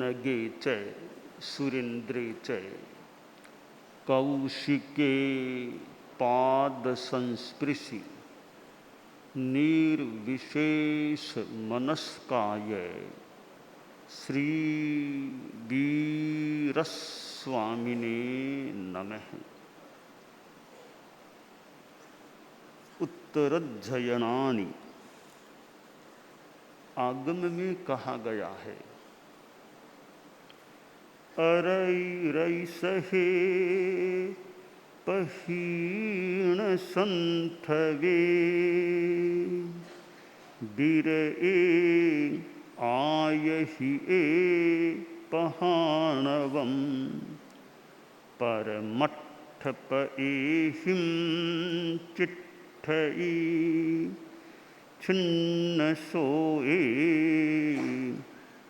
नगे च सुरेन्द्रे च कौशिके पाद संस्पृशि निर्विशेष मनस्काय श्री वीरस्वामिने नमः। उत्तरज्जयनानि आगम में कहा गया है, अरई सहे पहीण संथवे बिरए आयहि ए पहाणवम परमट्ठ पएहिं चिट्ठई छिन्न सोए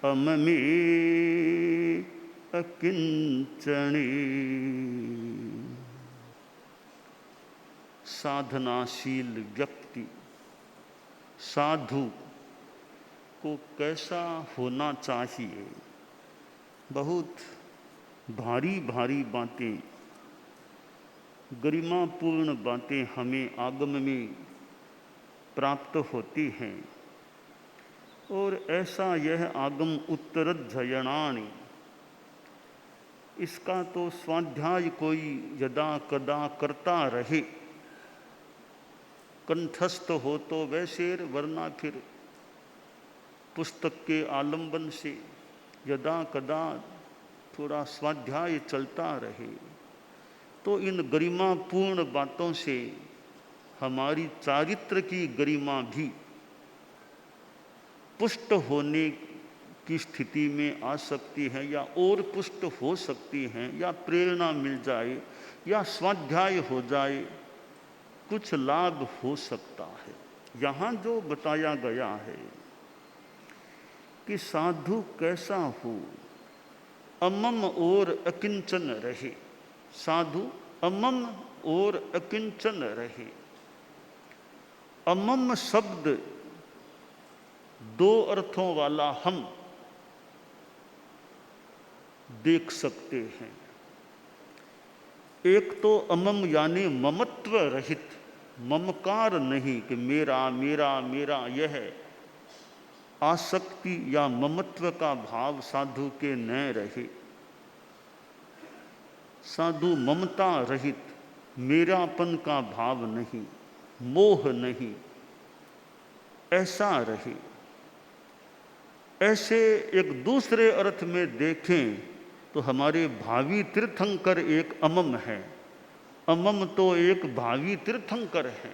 अममे अकिंचने। साधनाशील व्यक्ति साधु को कैसा होना चाहिए? बहुत भारी भारी बातें, गरिमापूर्ण बातें हमें आगम में प्राप्त होती हैं। और ऐसा यह आगम उत्तरज्जयनानि, इसका तो स्वाध्याय कोई यदा कदा करता रहे, कंठस्थ हो तो वैसे, वरना फिर पुस्तक के आलंबन से यदा कदा थोड़ा स्वाध्याय चलता रहे, तो इन गरिमापूर्ण बातों से हमारी चारित्र की गरिमा भी पुष्ट होने की स्थिति में आ सकती है, या और पुष्ट हो सकती हैं, या प्रेरणा मिल जाए, या स्वाध्याय हो जाए, कुछ लाभ हो सकता है। यहाँ जो बताया गया है कि साधु कैसा हो, अमम और अकिंचन रहे। साधु अमम और अकिंचन रहे। अमम शब्द दो अर्थों वाला हम देख सकते हैं। एक तो अमम यानी ममत्व रहित, ममकार नहीं कि मेरा मेरा मेरा, यह आसक्ति या ममत्व का भाव साधु के न रहे। साधु ममता रहित, मेरापन का भाव नहीं, मोह नहीं, ऐसा रहे। ऐसे एक दूसरे अर्थ में देखें तो हमारे भावी तीर्थंकर एक अमम है। अमम तो एक भावी तीर्थंकर है।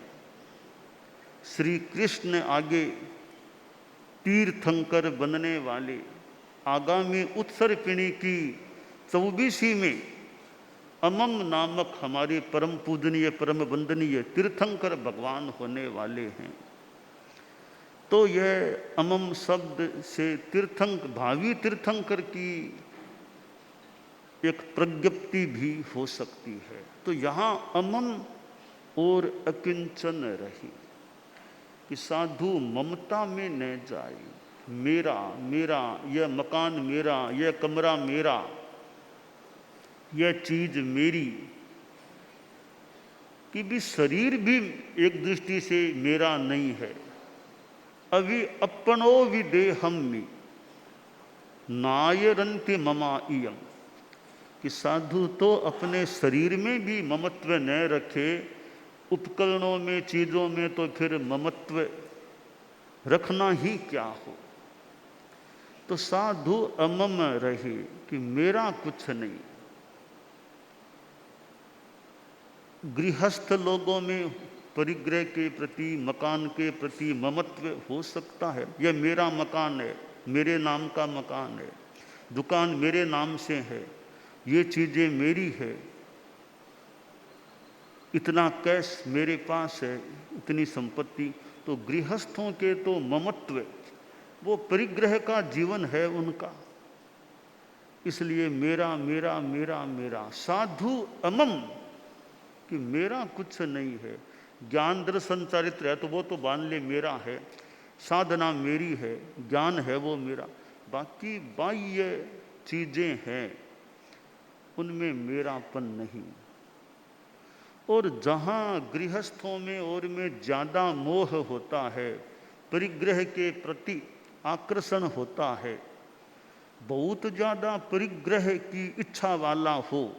श्री कृष्ण आगे तीर्थंकर बनने वाले आगामी उत्सर्पिणी की 24वीं में अमम नामक हमारे परम पूजनीय परम वंदनीय तीर्थंकर भगवान होने वाले हैं। तो यह अमम शब्द से भावी तीर्थंकर की एक प्रज्ञप्ति भी हो सकती है। तो यहाँ अमम और अकिंचन रही कि साधु ममता में न जाए। मेरा मेरा, यह मकान मेरा, यह कमरा मेरा, यह चीज मेरी, कि भी शरीर भी एक दृष्टि से मेरा नहीं है। अभी अपनो विदेहम्मि नायरन्ति ममा इयं, कि साधु तो अपने शरीर में भी ममत्व न रखे, उपकरणों में, चीज़ों में तो फिर ममत्व रखना ही क्या हो। तो साधु अमम रहे कि मेरा कुछ नहीं। गृहस्थ लोगों में परिग्रह के प्रति, मकान के प्रति ममत्व हो सकता है। यह मेरा मकान है, मेरे नाम का मकान है, दुकान मेरे नाम से है, ये चीज़ें मेरी है, इतना कैश मेरे पास है, इतनी संपत्ति। तो गृहस्थों के तो ममत्व, वो परिग्रह का जीवन है उनका, इसलिए मेरा मेरा मेरा मेरा। साधु अमम कि मेरा कुछ नहीं है। ज्ञान दर्शन चारित्र है तो वो तो मान ले मेरा है, साधना मेरी है, ज्ञान है वो मेरा। बाकी बाह्य चीज़ें हैं उनमें मेरापन नहीं। और जहाँ गृहस्थों में और में ज़्यादा मोह होता है, परिग्रह के प्रति आकर्षण होता है, बहुत ज़्यादा परिग्रह की इच्छा वाला हो,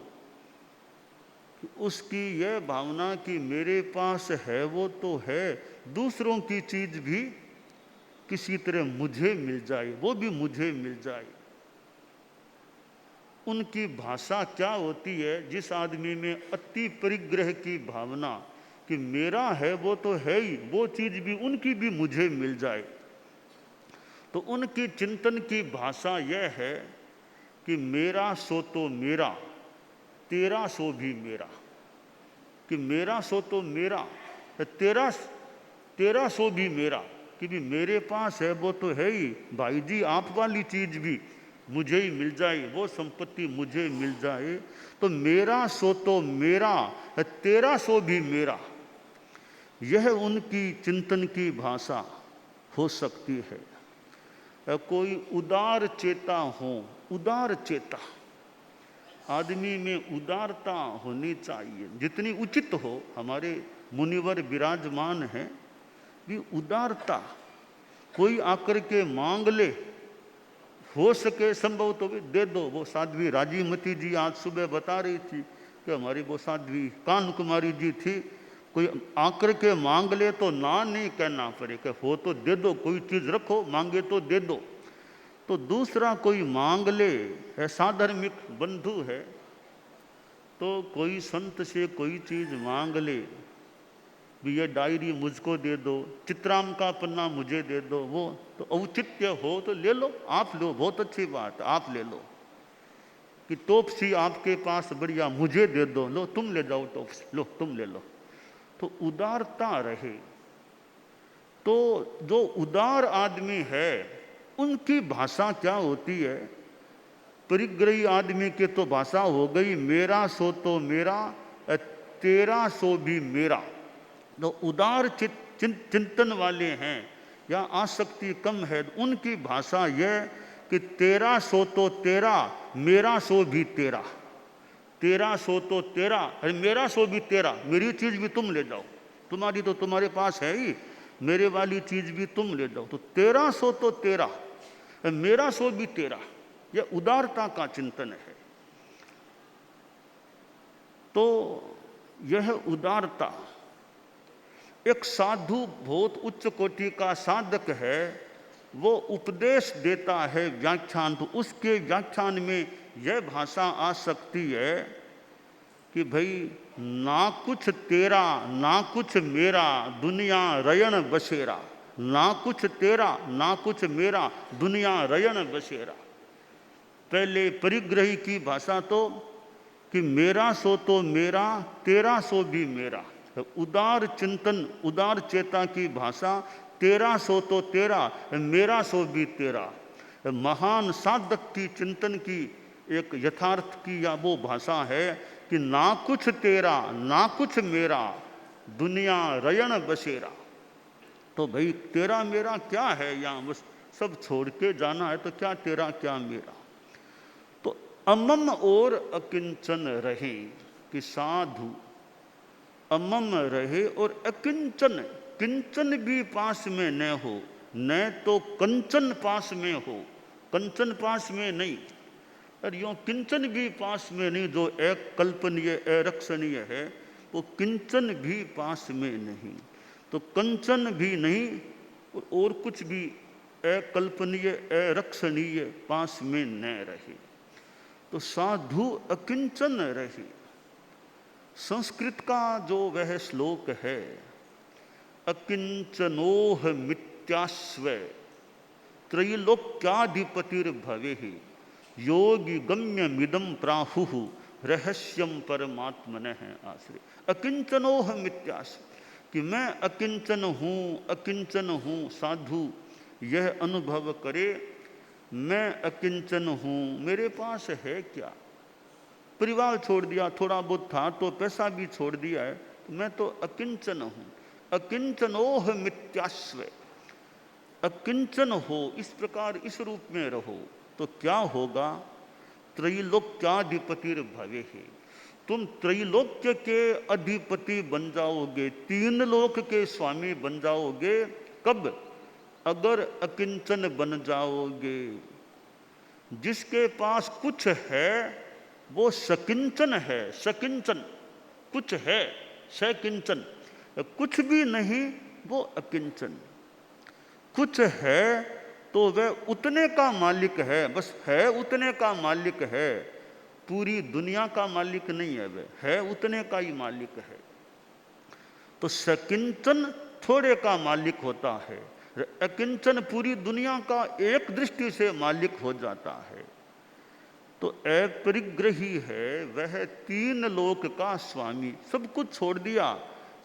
उसकी यह भावना कि मेरे पास है वो तो है, दूसरों की चीज़ भी किसी तरह मुझे मिल जाए, वो भी मुझे मिल जाए। उनकी भाषा क्या होती है? जिस आदमी में अति परिग्रह की भावना कि मेरा है वो तो है ही, वो चीज़ भी उनकी भी मुझे मिल जाए, तो उनकी चिंतन की भाषा यह है कि मेरा सो तो मेरा, तेरा सो भी मेरा। कि मेरा सो तो मेरा, तेरा तेरा सो भी मेरा। कि भी मेरे पास है वो तो है ही, भाई जी आप वाली चीज़ भी मुझे ही मिल जाए, वो संपत्ति मुझे मिल जाए, तो मेरा सो तो मेरा, तेरा सो भी मेरा। यह उनकी चिंतन की भाषा हो सकती है। कोई उदार चेता हो, उदार चेता, आदमी में उदारता होनी चाहिए, जितनी उचित हो। हमारे मुनिवर विराजमान हैं भी उदारता। कोई आकर के मांग ले, हो सके संभव तो भी दे दो। वो साध्वी राजीमती जी आज सुबह बता रही थी कि हमारी वो साध्वी कान कुमारी जी थी, कोई आकर के मांग ले तो ना नहीं कहना पड़े, कि हो तो दे दो, कोई चीज़ रखो, मांगे तो दे दो। तो दूसरा कोई मांग ले, ऐसा धार्मिक बंधु है, तो कोई संत से कोई चीज़ मांग ले, भी ये डायरी मुझको दे दो, चित्राम का पन्ना मुझे दे दो, वो तो औचित्य हो तो ले लो, आप लो, बहुत अच्छी बात, आप ले लो। कि टॉपसी आपके पास बढ़िया, मुझे दे दो, लो तुम ले जाओ टॉपसी, लो तुम ले लो। तो उदारता रहे। तो जो उदार आदमी है उनकी भाषा क्या होती है? परिग्रही आदमी की तो भाषा हो गई मेरा सो तो मेरा, तेरा सो भी मेरा। तो उदार चिंतन वाले हैं या आसक्ति कम है, उनकी भाषा यह कि तेरा सो तो तेरा, मेरा सो भी तेरा। तेरा सो तो तेरा, अरे मेरा सो भी तेरा, मेरी चीज़ भी तुम ले जाओ, तुम्हारी तो तुम्हारे पास है ही, मेरे वाली चीज़ भी तुम ले जाओ। तो तेरा सो तो तेरा, मेरा सो भी तेरा, यह उदारता का चिंतन है। तो यह उदारता, एक साधु बहुत उच्च कोटि का साधक है, वो उपदेश देता है व्याख्यान, तो उसके व्याख्यान में यह भाषा आ सकती है कि भाई ना कुछ तेरा ना कुछ मेरा, दुनिया रयण बसेरा। ना कुछ तेरा ना कुछ मेरा, दुनिया रयण बसेरा। पहले परिग्रही की भाषा तो कि मेरा सो तो मेरा, तेरा सो भी मेरा। उदार चिंतन, उदार चेता की भाषा तेरा सो तो तेरा, मेरा सो भी तेरा। महान साधक की चिंतन की एक यथार्थ की या वो भाषा है कि ना कुछ तेरा ना कुछ मेरा, दुनिया रयण बसेरा। तो भाई तेरा मेरा क्या है? यहाँ बस सब छोड़ के जाना है, तो क्या तेरा क्या मेरा। तो अमम और अकिंचन रहे, कि साधु अमम रहे और अकिंचन, किंचन भी पास में न हो, न तो कंचन पास में हो, कंचन पास में नहीं, और यूँ किंचन भी पास में नहीं। जो एक कल्पनीय अरक्षणीय है वो किंचन भी पास में नहीं, तो कंचन भी नहीं और कुछ भी अकल्पनीय अरक्षणीय पास में न रहे। तो साधु अकिंचन रहे। संस्कृत का जो वह श्लोक है, अकिंचनोह मित्यास्व त्रैलोक्याधिपतिर्भवेहि योगी गम्य मिदम प्राहुः रहस्यम परमात्मनः आश्रय। अकिंचनोह मित्यास्व, कि मैं अकिंचन हूँ, अकिंचन हूँ। साधु यह अनुभव करे, मैं अकिंचन हूँ, मेरे पास है क्या? परिवार छोड़ दिया, थोड़ा बहुत था तो पैसा भी छोड़ दिया है, तो मैं तो अकिंचन हूँ। अकिंचनोह मित्यास्व, अकिंचन हो, इस प्रकार इस रूप में रहो, तो क्या होगा? त्रैलोक्याधिपतिर भवे है, तुम त्रैलोक्य के अधिपति बन जाओगे, 3 लोक के स्वामी बन जाओगे। कब? अगर अकिंचन बन जाओगे। जिसके पास कुछ है वो सकिंचन है, सकिंचन, कुछ है सकिंचन, कुछ भी नहीं वो अकिंचन। कुछ है तो वह उतने का मालिक है, बस है उतने का मालिक है, पूरी दुनिया का मालिक नहीं है, वह है उतने का ही मालिक है। तो सकिंचन थोड़े का मालिक होता है, अकिंचन पूरी दुनिया का एक दृष्टि से मालिक हो जाता है। तो अपरिग्रही है वह 3 लोक का स्वामी, सब कुछ छोड़ दिया,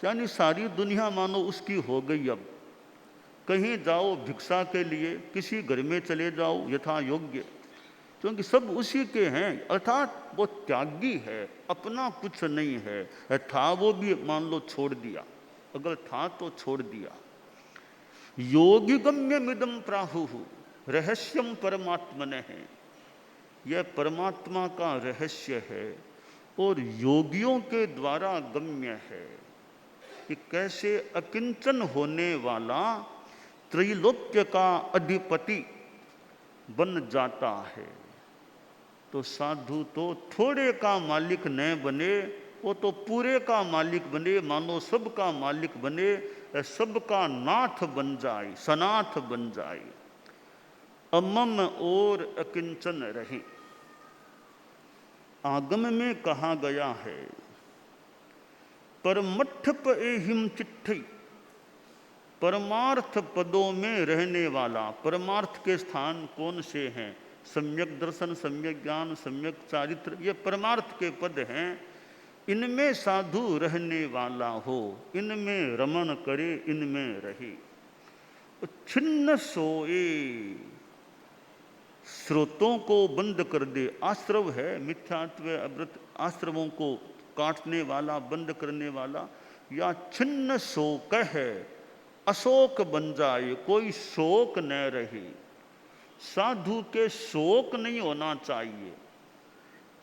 यानी सारी दुनिया मानो उसकी हो गई। अब कहीं जाओ भिक्षा के लिए, किसी घर में चले जाओ यथा योग्य, क्योंकि सब उसी के हैं, अर्थात वो त्यागी है, अपना कुछ नहीं है। था वो भी मान लो छोड़ दिया, अगर था तो छोड़ दिया। योगी गम्यमिदं प्राहुः रहस्यम परमात्मने है, यह परमात्मा का रहस्य है और योगियों के द्वारा गम्य है कि कैसे अकिंचन होने वाला त्रैलोक्य का अधिपति बन जाता है। तो साधु तो थोड़े का मालिक न बने, वो तो पूरे का मालिक बने, मानो सब का मालिक बने, सबका नाथ बन जाए, सनाथ बन जाए, अमम और अकिंचन रहे। आगम में कहा गया है परमठ पेहिम चिट्ठी, परमार्थ पदों में रहने वाला। परमार्थ के स्थान कौन से हैं? सम्यक दर्शन, सम्यक ज्ञान, सम्यक चारित्र, ये परमार्थ के पद हैं। इनमें साधु रहने वाला हो, इनमें रमण करे, इनमें रहे। छिन्न सोए, स्रोतों को बंद कर दे। आश्रव है मिथ्यात्व अव्रत, आश्रवों को काटने वाला, बंद करने वाला। या छिन्न शोक है, अशोक बन जाए, कोई शोक न रहे। साधु के शोक नहीं होना चाहिए।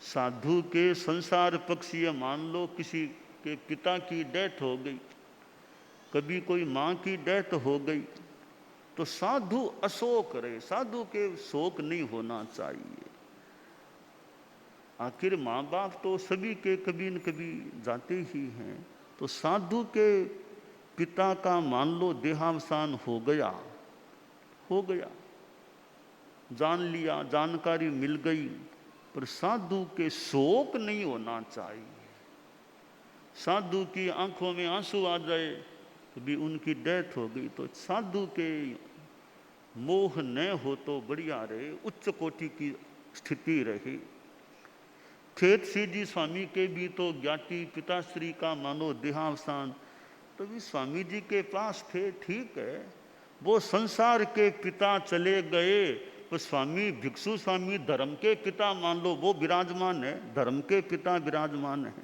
साधु के संसार पक्ष ये मान लो किसी के पिता की डेथ हो गई, कभी कोई माँ की डेथ हो गई, तो साधु अशोक रहे, साधु के शोक नहीं होना चाहिए। आखिर माँ बाप तो सभी के कभी न कभी जाते ही हैं। तो साधु के पिता का मान लो देहावसान हो गया, हो गया, जान लिया, जानकारी मिल गई, पर साधु के शोक नहीं होना चाहिए। साधु की आंखों में आंसू आ जाए, कभी उनकी डेथ हो गई, तो साधु के मोह न हो तो बढ़िया रहे, उच्च कोटि की स्थिति रहे। खेत सीधी स्वामी के भी तो ज्ञाति पिताश्री का मानो देहावसान, तो भी स्वामी जी के पास थे, ठीक है, वो संसार के पिता चले गए, तो स्वामी भिक्षु स्वामी धर्म के पिता मान लो वो विराजमान है, धर्म के पिता विराजमान है।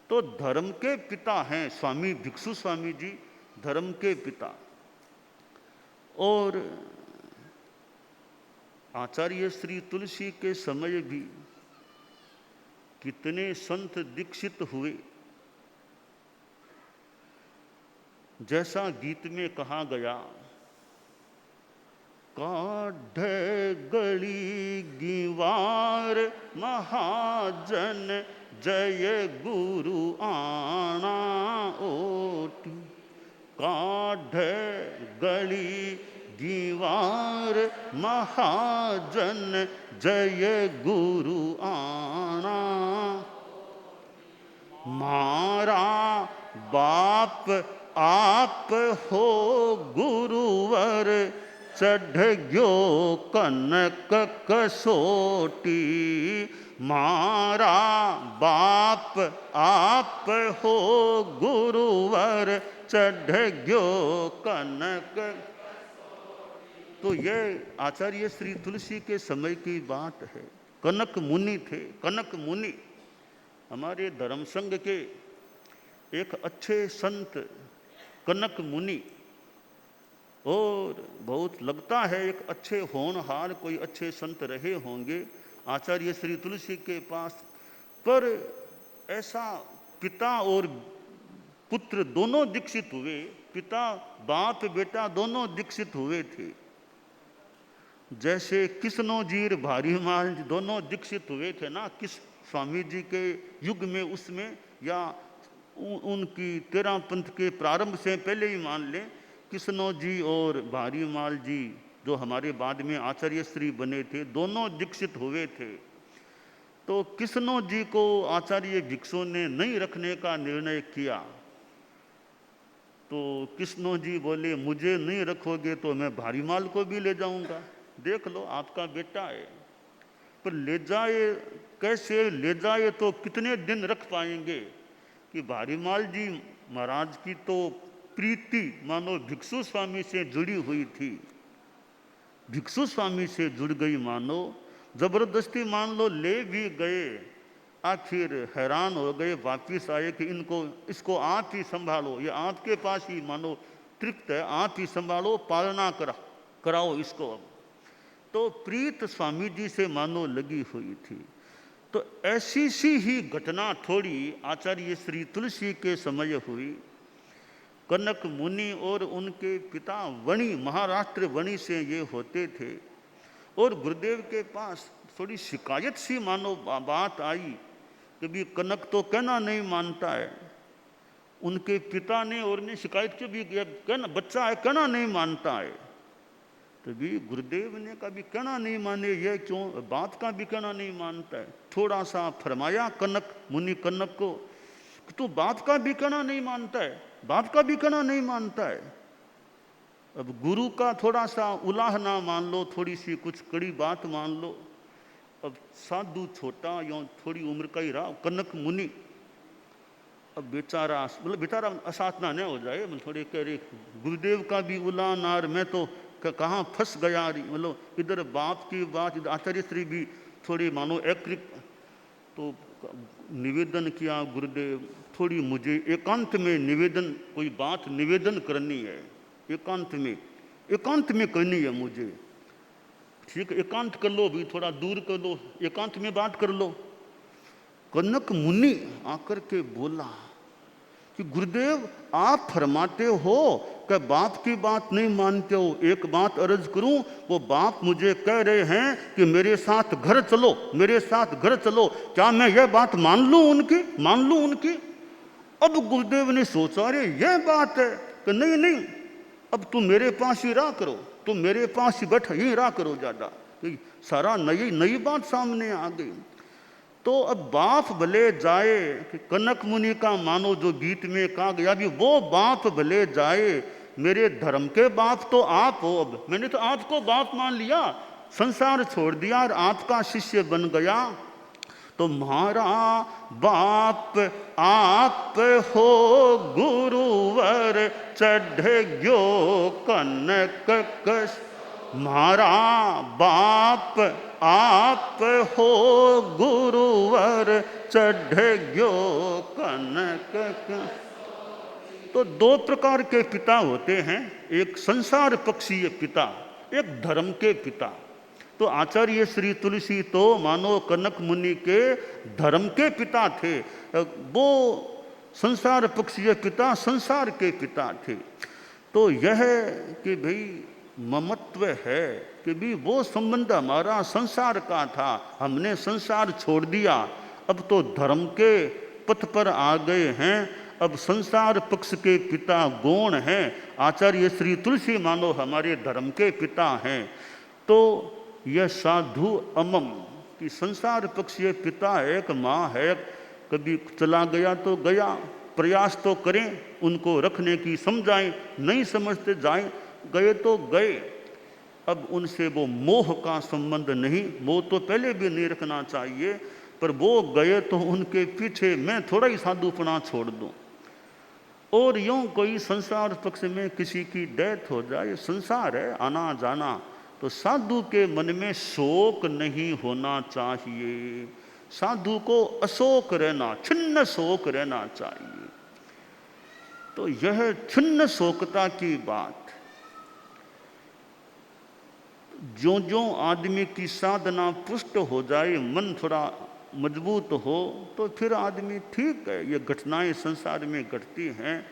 तो धर्म के पिता हैं स्वामी भिक्षु स्वामी जी, धर्म के पिता। और आचार्य श्री तुलसी के समय भी कितने संत दीक्षित हुए। जैसा गीत में कहा गया, काढ़ गली गीवार महाजन जय गुरु आना ओटी। काढ़ गली दीवार महाजन जय गुरु आना। मारा बाप आप हो गुरुवर चढ़ गयो कनक कसोटी। मारा बाप आप हो गुरुवर चढ़ गयो कनक। तो ये आचार्य श्री तुलसी के समय की बात है। कनक मुनि थे, कनक मुनि हमारे धर्म संघ के एक अच्छे संत कनक मुनि, और बहुत लगता है एक अच्छे होनहार कोई अच्छे संत रहे होंगे। आचार्य श्री तुलसी के पास। पर ऐसा पिता और पुत्र दोनों दीक्षित हुए, पिता बाप बेटा दोनों दीक्षित हुए थे। जैसे किसनो जीर भारीमाल दोनों दीक्षित हुए थे ना, किस स्वामी जी के युग में, उसमें या उनकी तेरह पंथ के प्रारंभ से पहले ही मान लें, किसनो जी और भारीमाल जी जो हमारे बाद में आचार्य श्री बने थे, दोनों दीक्षित हुए थे। तो किसनो जी को आचार्य भिक्षु ने नहीं रखने का निर्णय किया, तो किसनो जी बोले मुझे नहीं रखोगे तो मैं भारीमाल को भी ले जाऊंगा, देख लो आपका बेटा है। पर ले जाए कैसे, ले जाए तो कितने दिन रख पाएंगे कि भारीमाल जी महाराज की तो प्रीति मानो भिक्षु स्वामी से जुड़ी हुई थी, भिक्षु स्वामी से जुड़ गई मानो, जबरदस्ती मान लो ले भी गए, आखिर हैरान हो गए, वापिस आए कि इसको आप ही संभालो, ये आपके पास ही मानो तृप्त है, आप ही संभालो, पालना कराओ इसको। अब तो प्रीत स्वामी जी से मानो लगी हुई थी। तो ऐसी सी ही घटना थोड़ी आचार्य श्री तुलसी के समय हुई। कनक मुनि और उनके पिता वणि, महाराष्ट्र वणि से ये होते थे, और गुरुदेव के पास थोड़ी शिकायत सी मानो बात आई कि भी कनक तो कहना नहीं मानता है। उनके पिता ने और ने शिकायत की भी, कहना बच्चा है कहना नहीं मानता है। तो भी गुरुदेव ने कभी कहना नहीं माने, ये क्यों, बात का भी कहना नहीं मानता है। थोड़ा सा फरमाया कनक मुनि कनक को, तू बात का भी कहना नहीं मानता है, बात का भी कहना नहीं मानता है। अब गुरु का थोड़ा सा उलाहना मान लो, थोड़ी सी कुछ कड़ी बात मान लो। अब साधु छोटा या थोड़ी उम्र का ही रहा कनक मुनि, अब बेचारा मतलब बेचारा असाधना न हो जाए, मतलब थोड़े कह रहे गुरुदेव का भी उलाहनार, मैं तो कहाँ फंस गया, मतलब इधर बाप की बात, इधर आचार्य श्री भी थोड़ी मानो एकृत। तो निवेदन किया गुरुदेव, थोड़ी मुझे एकांत में निवेदन, कोई बात निवेदन करनी है, एकांत में करनी है मुझे। ठीक है, एकांत कर लो, भी थोड़ा दूर कर लो, एकांत में बात कर लो। कनक मुनि आकर के बोला कि गुरुदेव आप फरमाते हो कि बाप की बात नहीं मानते हो, एक बात अर्ज करूं, वो बाप मुझे कह रहे हैं कि मेरे साथ घर चलो, मेरे साथ घर चलो, क्या मैं यह बात मान लूं उनकी। अब गुरुदेव ने सोचा अरे यह बात है कि नहीं, अब तुम मेरे पास ही रहा करो, तुम मेरे पास ही बैठ ही रहा करो, ज्यादा सारा नई बात सामने आ गई। तो अब बाप भले जाए, कि कनक मुनि का मानो जो गीत में कहा गया, भी वो बाप भले जाए, मेरे धर्म के बाप तो आप हो। अब मैंने तो आपको बाप मान लिया, संसार छोड़ दिया और आपका शिष्य बन गया। तो म्हारा बाप आप हो गुरुवर, चढ़ गयो कनक कश। म्हारा बाप आप हो गुरुवर, चढ़ गयो कनक कश। तो दो प्रकार के पिता होते हैं, एक संसार पक्षीय पिता, एक धर्म के पिता। तो आचार्य श्री तुलसी तो मानो कनक मुनि के धर्म के पिता थे, वो संसार पक्षीय पिता संसार के पिता थे। तो यह कि भाई ममत्व है कि भी वो संबंध हमारा संसार का था, हमने संसार छोड़ दिया, अब तो धर्म के पथ पर आ गए हैं, अब संसार पक्ष के पिता गौण हैं, आचार्य श्री तुलसी मानो हमारे धर्म के पिता हैं। तो यह साधु अमम कि संसार पक्षीय पिता है, एक माँ है, कभी चला गया तो गया, प्रयास तो करें उनको रखने की, समझाएं, नहीं समझते जाएं, गए तो गए। अब उनसे वो मोह का संबंध नहीं, मोह तो पहले भी नहीं रखना चाहिए, पर वो गए तो उनके पीछे मैं थोड़ा ही साधुपना छोड़ दूं। और यूं कोई संसार पक्ष में किसी की डेथ हो जाए, संसार है आना जाना, तो साधु के मन में शोक नहीं होना चाहिए, साधु को अशोक रहना, छिन्न शोक रहना चाहिए। तो यह छिन्न शोकता की बात, ज्यों ज्यों आदमी की साधना पुष्ट हो जाए, मन थोड़ा मजबूत हो, तो फिर आदमी ठीक है। ये घटनाएं संसार में घटती हैं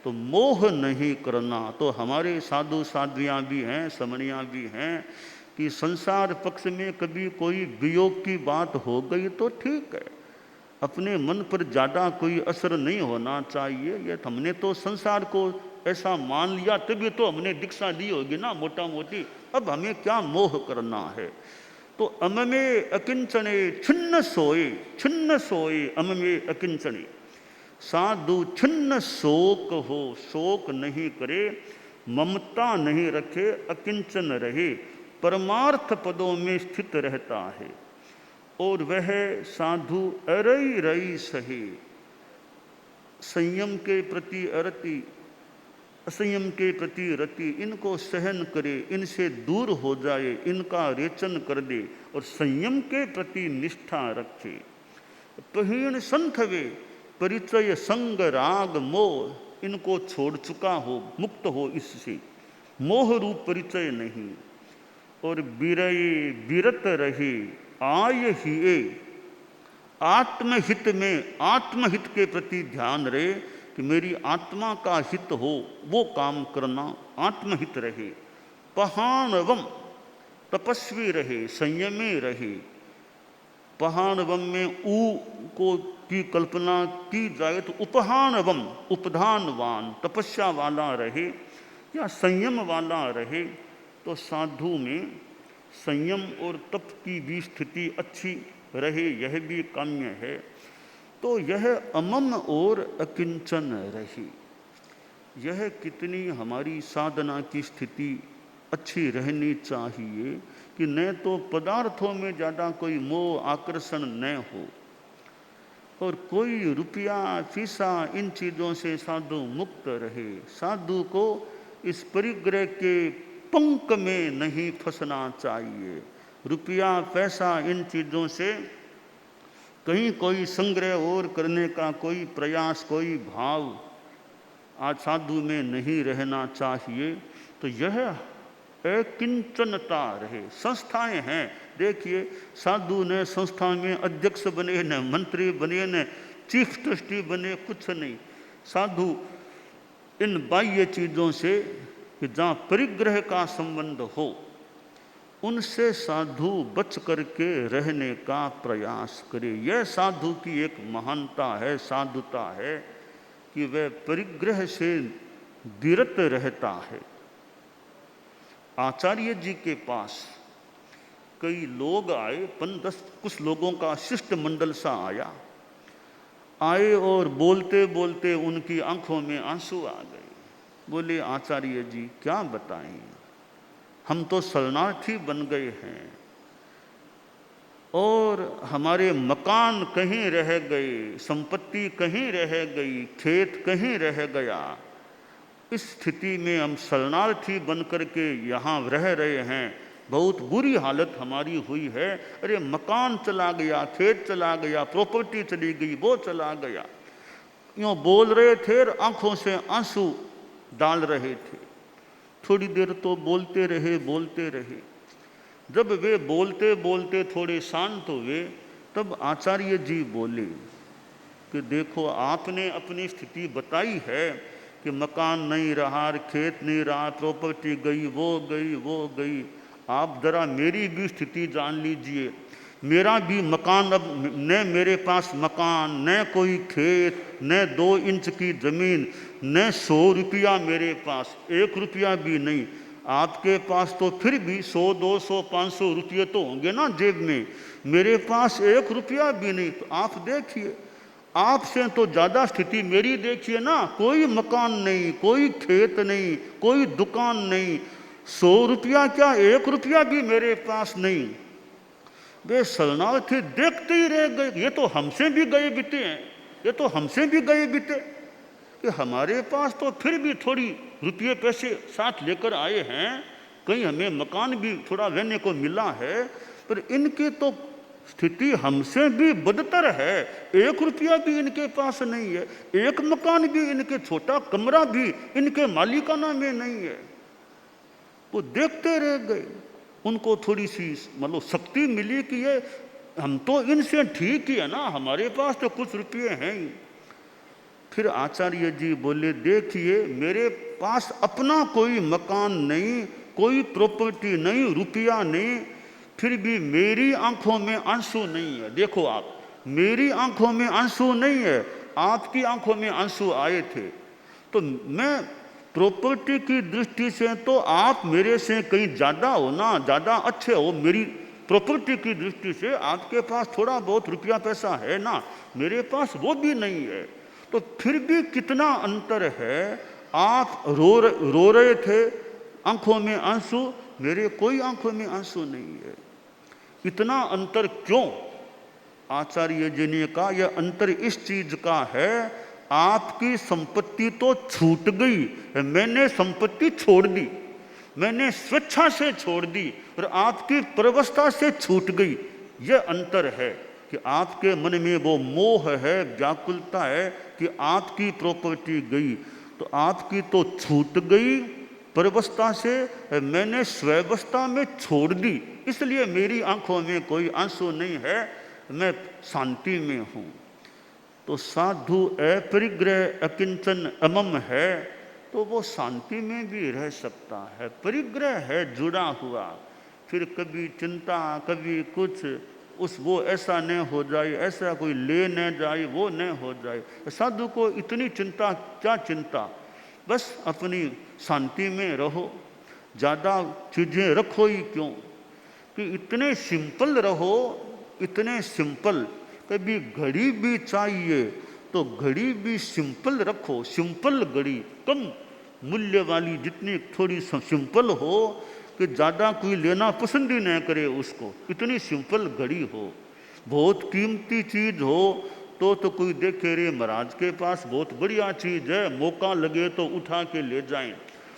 तो मोह नहीं करना। तो हमारे साधु साध्वियाँ भी हैं, समणियाँ भी हैं कि संसार पक्ष में कभी कोई वियोग की बात हो गई तो ठीक है, अपने मन पर ज़्यादा कोई असर नहीं होना चाहिए। ये हमने तो संसार को ऐसा मान लिया, तभी तो हमने दीक्षा ली होगी ना मोटा मोटी। अब हमें क्या मोह करना है। तो अम में अकिंचने छिन्न सोए, छिन्न सोए अम में अकिंचने। साधु छिन्न शोक हो, शोक नहीं करे, ममता नहीं रखे, अकिंचन रहे, परमार्थ पदों में स्थित रहता है। और वह साधु अरई रई सहे, संयम के प्रति अरति, असंयम के प्रति रति, इनको सहन करे, इनसे दूर हो जाए, इनका रेचन कर दे और संयम के प्रति निष्ठा रखे। पहीण संथवे परिचय संग राग मोह, इनको छोड़ चुका हो, मुक्त हो इससे, मोह रूप परिचय नहीं। और बिरये बिरत रहे आय हिए, आत्महित में, आत्महित के प्रति ध्यान रहे कि मेरी आत्मा का हित हो, वो काम करना, आत्महित रहे। पहानवम तपस्वी रहे, संयमी रहे। पहानवम में ऊ को की कल्पना की जाए तो उपहानवम, उपधानवान, तपस्या वाला रहे या संयम वाला रहे। तो साधु में संयम और तप की भी स्थिति अच्छी रहे, यह भी काम्य है। तो यह अमम और अकिंचन रही, यह कितनी हमारी साधना की स्थिति अच्छी रहनी चाहिए कि न तो पदार्थों में ज़्यादा कोई मोह आकर्षण न हो, और कोई रुपया फीसा इन चीज़ों से साधु मुक्त रहे। साधु को इस परिग्रह के पंख में नहीं फंसना चाहिए। रुपया पैसा इन चीज़ों से कहीं कोई संग्रह और करने का कोई प्रयास, कोई भाव आज साधु में नहीं रहना चाहिए। तो यह अकिंचनता रहे। संस्थाएं हैं, देखिए साधु ने संस्था में अध्यक्ष बने, न मंत्री बने, न चीफ ट्रस्टी बने, कुछ नहीं। साधु इन बाह्य चीज़ों से कि जहाँ परिग्रह का संबंध हो, उनसे साधु बच करके रहने का प्रयास करे। यह साधु की एक महानता है, साधुता है कि वह परिग्रह से विरत रहता है। आचार्य जी के पास कई लोग आए, 5-10 कुछ लोगों का शिष्टमंडल सा आया, आए और बोलते बोलते उनकी आंखों में आंसू आ गए। बोले आचार्य जी क्या बताएं, हम तो शरणार्थी बन गए हैं और हमारे मकान कहीं रह गए, संपत्ति कहीं रह गई, खेत कहीं रह गया। इस स्थिति में हम शरणार्थी बन करके यहाँ रह रहे हैं, बहुत बुरी हालत हमारी हुई है। अरे मकान चला गया, खेत चला गया, प्रॉपर्टी चली गई, वो चला गया। यूँ बोल रहे थे और आँखों से आंसू डाल रहे थे। थोड़ी देर तो बोलते रहे, बोलते रहे। जब वे बोलते बोलते थोड़े शांत हुए, तब आचार्य जी बोले कि देखो आपने अपनी स्थिति बताई है कि मकान नहीं रहा, खेत नहीं रहा, प्रॉपर्टी गई, वो गई, वो गई। आप जरा मेरी भी स्थिति जान लीजिए। मेरा भी मकान, अब न मेरे पास मकान, न कोई खेत, न 2 इंच की ज़मीन, न 100 रुपया मेरे पास, 1 रुपया भी नहीं। आपके पास तो फिर भी 100, 200, 500 रुपये तो होंगे ना जेब में, मेरे पास 1 रुपया भी नहीं। तो आप देखिए, आपसे तो ज़्यादा स्थिति मेरी देखिए ना। कोई मकान नहीं, कोई खेत नहीं, कोई दुकान नहीं, 100 रुपया क्या 1 रुपया भी मेरे पास नहीं। वे शरणार्थी देखते ही रह गए। ये तो हमसे भी गए बीते हैं, ये तो हमसे भी गए बीते कि हमारे पास तो फिर भी थोड़ी रुपये पैसे साथ लेकर आए हैं, कहीं हमें मकान भी थोड़ा रहने को मिला है, पर इनकी तो स्थिति हमसे भी बदतर है। 1 रुपया भी इनके पास नहीं है, 1 मकान भी, इनके छोटा कमरा भी इनके मालिकाना में नहीं है। वो देखते रह गए। उनको थोड़ी सी मतलब शक्ति मिली कि ये हम तो इनसे ठीक ही है ना, हमारे पास तो कुछ रुपये हैं ही। फिर आचार्य जी बोले, देखिए मेरे पास अपना कोई मकान नहीं, कोई प्रॉपर्टी नहीं, रुपया नहीं, फिर भी मेरी आंखों में आंसू नहीं है। देखो आप, मेरी आंखों में आंसू नहीं है, आपकी आंखों में आंसू आए थे। तो मैं प्रॉपर्टी की दृष्टि से तो आप मेरे से कहीं ज़्यादा हो ना, ज़्यादा अच्छे हो। मेरी प्रॉपर्टी की दृष्टि से आपके पास थोड़ा बहुत रुपया पैसा है ना, मेरे पास वो भी नहीं है। तो फिर भी कितना अंतर है। आप रो रहे थे, आंखों में आंसू, मेरे कोई आंखों में आंसू नहीं है। इतना अंतर क्यों? आचार्य जी ने कहा, यह अंतर इस चीज का है, आपकी संपत्ति तो छूट गई, मैंने संपत्ति छोड़ दी, मैंने स्वेच्छा से छोड़ दी, और आपकी प्रवस्था से छूट गई। यह अंतर है कि आपके मन में वो मोह है, व्याकुलता है कि आपकी प्रॉपर्टी गई, तो आपकी तो छूट गई परवस्था से, मैंने स्वस्था में छोड़ दी, इसलिए मेरी आंखों में कोई आंसू नहीं है, मैं शांति में हूँ। तो साधु अपरिग्रह अकिंचन अमम है, तो वो शांति में भी रह सकता है। परिग्रह है जुड़ा हुआ, फिर कभी चिंता कभी कुछ, वो ऐसा न हो जाए, ऐसा कोई ले न जाए, वो न हो जाए। साधु को इतनी चिंता, क्या चिंता, बस अपनी शांति में रहो, ज़्यादा चीज़ें रखो ही क्यों, कि इतने सिंपल रहो, इतने सिंपल। कभी घड़ी भी चाहिए तो घड़ी भी सिंपल रखो, सिंपल घड़ी, कम मूल्य वाली, जितनी थोड़ी सिंपल हो कि ज़्यादा कोई लेना पसंद ही न करे उसको, इतनी सिंपल घड़ी हो। बहुत कीमती चीज़ हो तो कोई देखे, रे महाराज के पास बहुत बढ़िया चीज़ है, मौका लगे तो उठा के ले जाएं।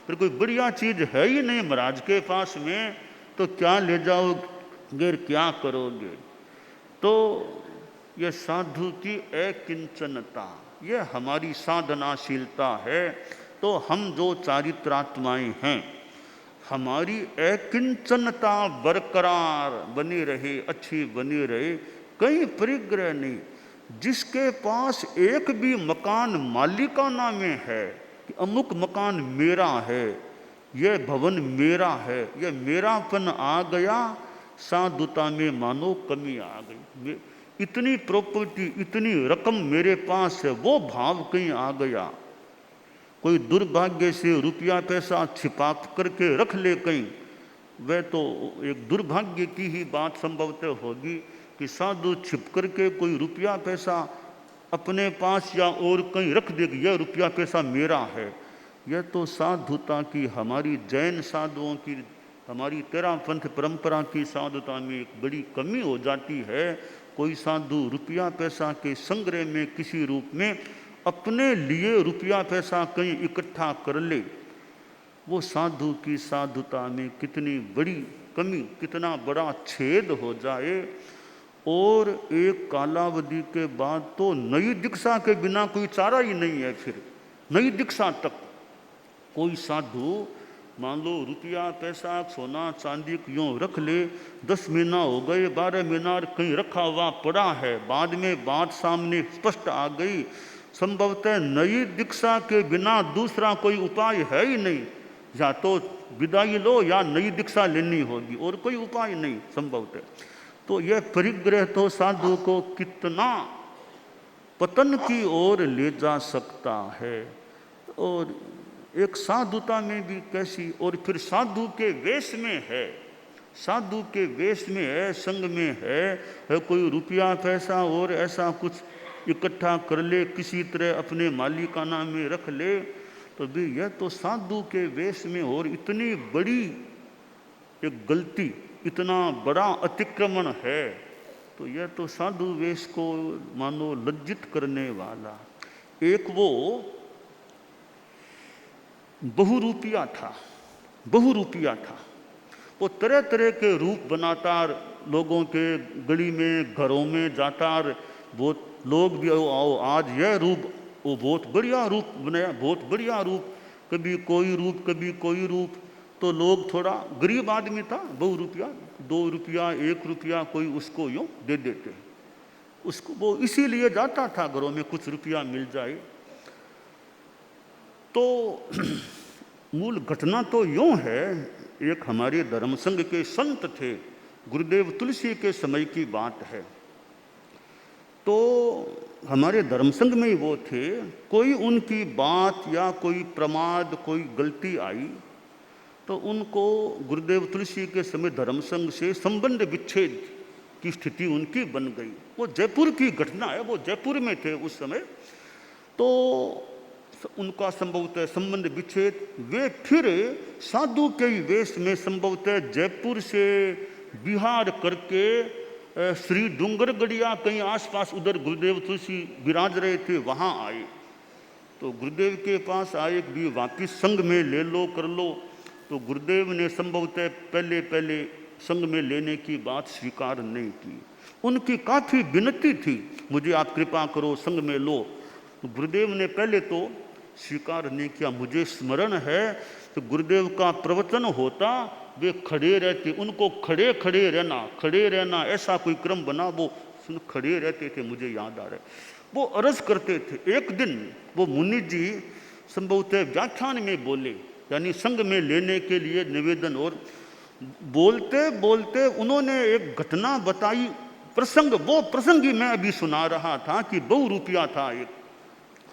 पर कोई बढ़िया चीज़ है ही नहीं महाराज के पास में, तो क्या ले जाओगे, क्या करोगे। तो यह साधु की अकिंचनता, यह हमारी साधनाशीलता है। तो हम जो चारित्रात्माएं हैं, हमारी अकिंचनता बरकरार बनी रहे, अच्छी बनी रहे, कहीं परिग्रह नहीं। जिसके पास एक भी मकान मालिकाना में है कि अमुक मकान मेरा है, यह भवन मेरा है, यह मेरापन आ गया, साधुता में मानो कमी आ गई। इतनी प्रॉपर्टी, इतनी रकम मेरे पास है, वो भाव कहीं आ गया। कोई दुर्भाग्य से रुपया पैसा छिपा करके रख ले कहीं, वह तो एक दुर्भाग्य की ही बात संभवतः होगी कि साधु छिप करके कोई रुपया पैसा अपने पास या और कहीं रख देगी, यह रुपया पैसा मेरा है। यह तो साधुता की, हमारी जैन साधुओं की, हमारी तेरापंथ परंपरा की साधुता में एक बड़ी कमी हो जाती है। कोई साधु रुपया पैसा के संग्रह में किसी रूप में अपने लिए रुपया पैसा कहीं इकट्ठा कर ले, वो साधु की साधुता में कितनी बड़ी कमी, कितना बड़ा छेद हो जाए। और एक कालावधि के बाद तो नई दीक्षा के बिना कोई चारा ही नहीं है। फिर नई दीक्षा तक कोई साधु मान लो रुपया पैसा सोना चांदी यूँ रख ले, 10 महीना हो गए, 12 महीना कहीं रखा हुआ पड़ा है, बाद में बात सामने स्पष्ट आ गई, संभवतः नई दीक्षा के बिना दूसरा कोई उपाय है ही नहीं, या तो विदाई लो या नई दीक्षा लेनी होगी, और कोई उपाय नहीं संभवतः। तो यह परिग्रह तो साधु को कितना पतन की ओर ले जा सकता है। और एक साधुता में भी कैसी, और फिर साधु के वेश में है, साधु के वेश में है, संग में है कोई रुपया पैसा और ऐसा कुछ इकट्ठा कर ले, किसी तरह अपने मालिकाना में रख ले, तो भी यह तो साधु के वेश में। और इतनी बड़ी एक गलती, इतना बड़ा अतिक्रमण है, तो यह तो साधु वेश को मानो लज्जित करने वाला। एक वो बहुरूपिया था, बहुरूपिया था, वो तरह तरह के रूप बनाता, लोगों के गली में घरों में जाता, बहुत लोग भी आओ आज यह रूप, वो बहुत बढ़िया रूप बनाया, बहुत बढ़िया रूप, कभी कोई रूप कभी कोई रूप, तो लोग, थोड़ा गरीब आदमी था, 2 रुपया 2 रुपया 1 रुपया कोई उसको यूँ दे देते, उसको वो इसीलिए जाता था घरों में कुछ रुपया मिल जाए। तो मूल घटना तो यूँ है, एक हमारे धर्म संघ के संत थे, गुरुदेव तुलसी के समय की बात है। तो हमारे धर्म संघ में ही वो थे, कोई उनकी बात या कोई प्रमाद, कोई गलती आई तो उनको गुरुदेव तुलसी के समय धर्म संघ से संबंध विच्छेद की स्थिति उनकी बन गई। वो जयपुर की घटना है, वो जयपुर में थे उस समय। तो उनका संभवतः संबंध विच्छेद, वे फिर साधु के ही वेश में संभवतः जयपुर से बिहार करके श्री डूंगरगढ़िया कहीं आसपास उधर गुरुदेव तुलसी विराज रहे थे, वहाँ आए। तो गुरुदेव के पास आए भी वापिस संघ में ले लो कर लो। तो गुरुदेव ने संभवतः पहले संघ में लेने की बात स्वीकार नहीं की। उनकी काफ़ी विनती थी, मुझे आप कृपा करो संघ में लो। तो गुरुदेव ने पहले तो स्वीकार नहीं किया। मुझे स्मरण है तो गुरुदेव का प्रवचन होता, वे खड़े रहते, उनको खड़े रहना ऐसा कोई क्रम बना, वो खड़े रहते थे, मुझे याद आ रहा है। वो अर्ज करते थे। एक दिन वो मुनि जी संभवतः व्याख्यान में बोले, यानी संघ में लेने के लिए निवेदन, और बोलते बोलते उन्होंने एक घटना बताई, प्रसंग, वो प्रसंग ही मैं अभी सुना रहा था कि 2 रुपया था एक।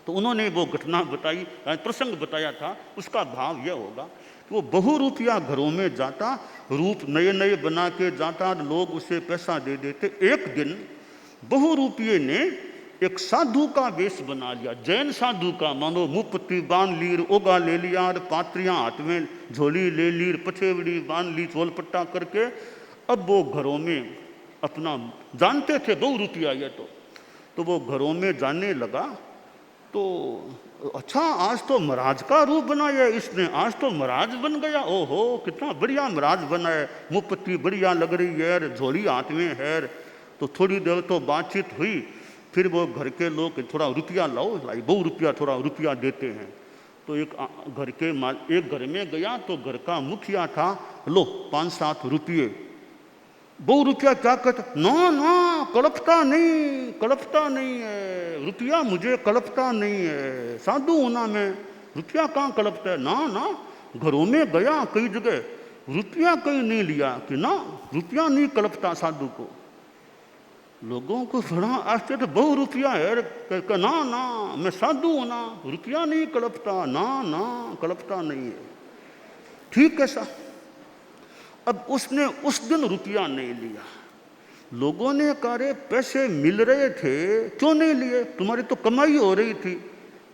तो उन्होंने वो घटना बताई, प्रसंग बताया था, उसका भाव यह होगा कि वो 2 रुपया घरों में जाता, रूप नए नए बना के जाता, लोग उसे पैसा दे देते। एक दिन 2 रुपये ने एक साधु का वेश बना लिया, जैन साधु का, मानो मुफ्ती बांध लीर, ओगा ले लिया, पात्रियां हाथ में झोली ले ली, पछेवड़ी बांध ली, चोल-पट्टा करके। अब वो घरों में अपना, जानते थे 2 रुपया ये तो वो घरों में जाने लगा। तो अच्छा, आज तो महाराज का रूप बनाया इसने, आज तो महाराज बन गया, ओहो कितना बढ़िया महाराज बना है, मुफ्ती बढ़िया लग रही है, झोली हाथ में है। तो थोड़ी देर तो बातचीत हुई, फिर वो घर के लोग थोड़ा रुपया लाओ, 2 रुपया थोड़ा रुपया देते हैं। तो एक घर में गया तो घर का मुखिया था, लो 5-7 रुपये। 2 रुपया क्या कहता, ना कल्पता नहीं है, रुपया मुझे कल्पता नहीं है, साधु होना में रुपया कहाँ कल्पता है, ना घरों में गया कई जगह, रुपया कहीं नहीं लिया, कि ना रुपया नहीं कल्पता साधु को। लोगों को बड़ा आश्चर्य, 2 रुपया है, ना मैं साधु होना, रुपया नहीं कल्पता, ना कल्पता नहीं है। ठीक है सा। अब उसने उस दिन रुपया नहीं लिया। लोगों ने कहा, पैसे मिल रहे थे क्यों नहीं लिए, तुम्हारी तो कमाई हो रही थी,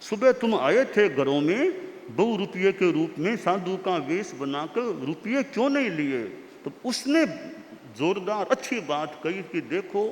सुबह तुम आए थे घरों में 2 रुपये के रूप में साधु का वेश बनाकर, रुपये क्यों नहीं लिए। तो उसने जोरदार अच्छी बात कही कि देखो,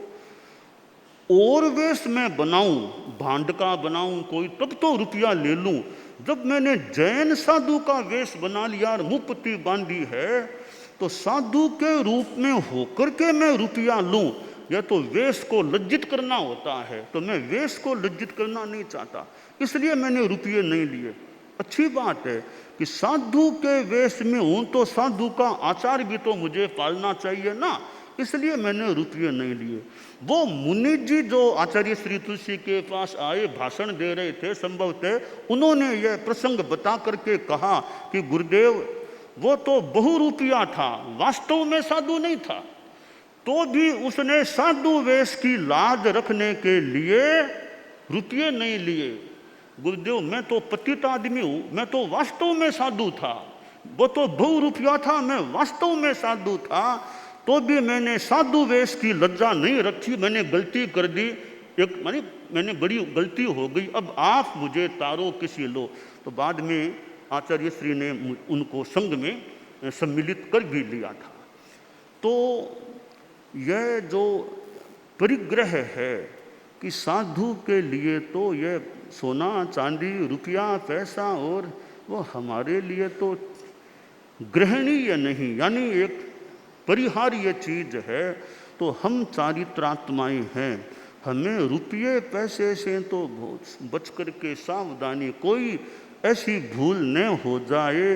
और वेश मैं बनाऊं, भांड का बनाऊं कोई, तब तो रुपया ले लूं। जब मैंने जैन साधु का वेश बना लिया और मुफ्ती बांधी है, तो साधु के रूप में होकर के मैं रुपया लूं, यह तो वेश को लज्जित करना होता है। तो मैं वेश को लज्जित करना नहीं चाहता, इसलिए मैंने रुपये नहीं लिए। अच्छी बात है कि साधु के वेश में हूं तो साधु का आचार भी तो मुझे पालना चाहिए ना, इसलिए मैंने रुपये नहीं लिए। वो मुनि जी जो आचार्य श्री तुलसी के पास आए, भाषण दे रहे थे, संभवतः उन्होंने यह प्रसंग बता करके कहा कि गुरुदेव, वो तो 2 रुपया था, वास्तव में साधु नहीं था, तो भी उसने साधु वेश की लाज रखने के लिए रुपये नहीं लिए। गुरुदेव, मैं तो पतित आदमी हूं, मैं तो वास्तव में साधु था, वो तो 2 रुपया था, मैं वास्तव में साधु था, तो भी मैंने साधु वेश की लज्जा नहीं रखी, मैंने गलती कर दी, मैंने बड़ी गलती हो गई, अब आप मुझे तारो किसी लो। तो बाद में आचार्य श्री ने उनको संघ में सम्मिलित कर भी लिया था। तो यह जो परिग्रह है कि साधु के लिए तो यह सोना चांदी रुपया पैसा, और वो हमारे लिए तो ग्रहणीय नहीं, यानी एक परिहार्य चीज है। तो हम चारित्रात्माएं हैं, हमें रुपये पैसे से तो बच करके सावधानी, कोई ऐसी भूल न हो जाए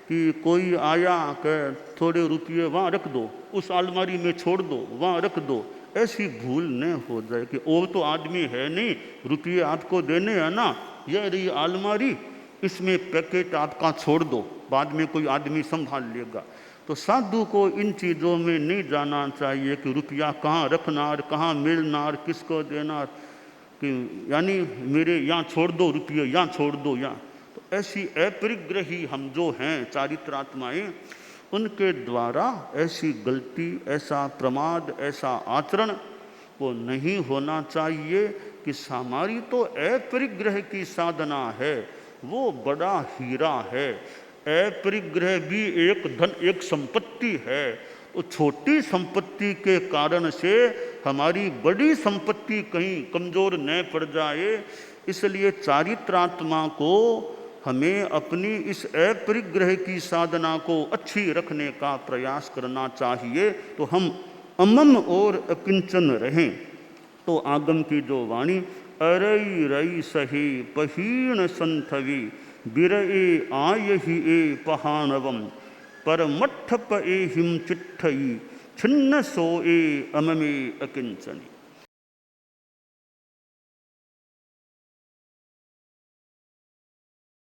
कि कोई आया कि थोड़े रुपये वहाँ रख दो, उस अलमारी में छोड़ दो, वहाँ रख दो, ऐसी भूल न हो जाए कि वो तो आदमी है नहीं, रुपये आपको देने हैं ना, यह रही अलमारी, इसमें पैकेट आपका छोड़ दो, बाद में कोई आदमी संभाल लेगा। तो साधु को इन चीज़ों में नहीं जाना चाहिए कि रुपया कहाँ रखना और कहाँ मिलना और किसको देना, कि यानी मेरे यहाँ छोड़ दो रुपये, यहाँ छोड़ दो यहाँ। तो ऐसी अपरिग्रही हम जो हैं चारित्रात्माएँ, उनके द्वारा ऐसी गलती, ऐसा प्रमाद, ऐसा आचरण वो नहीं होना चाहिए कि हमारी तो अपरिग्रह की साधना है, वो बड़ा हीरा है। अपरिग्रह भी एक धन, एक संपत्ति है। तो छोटी संपत्ति के कारण से हमारी बड़ी संपत्ति कहीं कमज़ोर न पड़ जाए, इसलिए चारित्रात्मा को हमें अपनी इस अपरिग्रह की साधना को अच्छी रखने का प्रयास करना चाहिए, तो हम अमम और अकिंचन रहें। तो आगम की जो वाणी, अरई रई सही पहीण संथवी बिरए आय ही ए पहानवम पर मठ पे हिम चिट्ठई छिन्न सोए अममे अकिंचनी।